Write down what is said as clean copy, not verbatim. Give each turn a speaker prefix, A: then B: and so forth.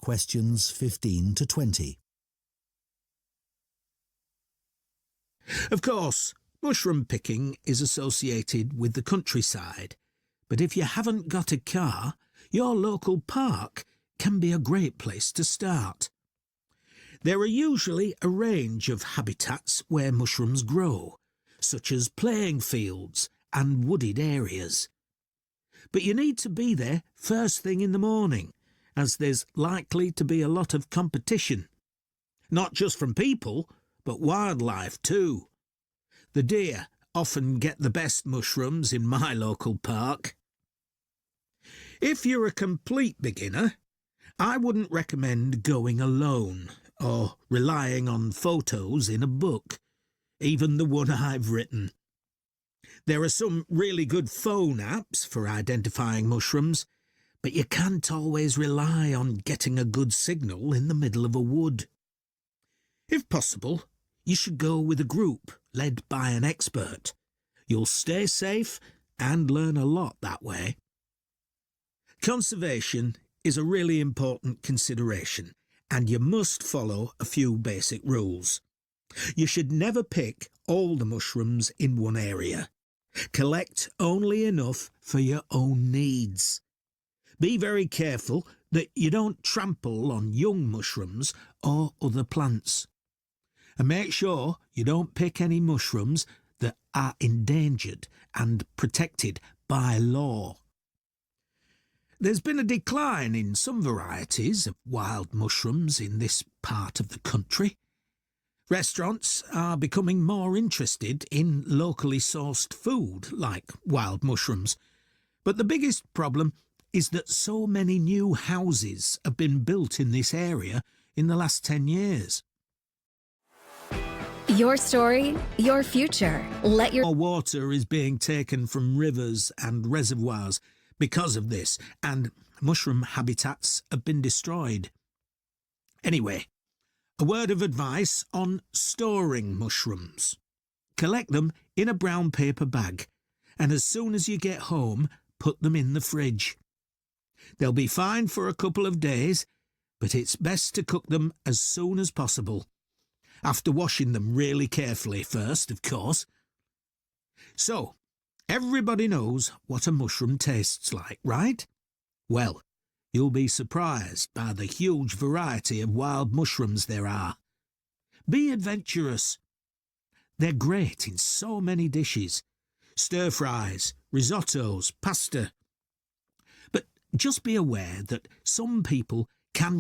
A: Questions 15 to 20.
B: Of course, mushroom picking is associated with the countryside, but if you haven't got a car, your local park can be a great place to start. There are usually a range of habitats where mushrooms grow, such as playing fields and wooded areas. But you need to be there first thing in the morning, as there's likely to be a lot of competition. Not just from people, but wildlife too. The deer often get the best mushrooms in my local park. If you're a complete beginner, I wouldn't recommend going alone or relying on photos in a book, even the one I've written. There are some really good phone apps for identifying mushrooms, but you can't always rely on getting a good signal in the middle of a wood. If possible, you should go with a group led by an expert. You'll stay safe and learn a lot that way. Conservation is a really important consideration, and you must follow a few basic rules. You should never pick all the mushrooms in one area. Collect only enough for your own needs. Be very careful that you don't trample on young mushrooms or other plants. And make sure you don't pick any mushrooms that are endangered and protected by law. There's been a decline in some varieties of wild mushrooms in this part of the country. Restaurants are becoming more interested in locally sourced food like wild mushrooms, but the biggest problem is that so many new houses have been built in this area in the last 10 years.
C: Your story, your future.
B: More water is being taken from rivers and reservoirs because of this, and mushroom habitats have been destroyed. Anyway, a word of advice on storing mushrooms. Collect them in a brown paper bag, and as soon as you get home, put them in the fridge. They'll be fine for a couple of days, but it's best to cook them as soon as possible. After washing them really carefully first, of course. So, everybody knows what a mushroom tastes like, right? Well, you'll be surprised by the huge variety of wild mushrooms there are. Be adventurous. They're great in so many dishes. Stir-fries, risottos, pasta. But just be aware that some people can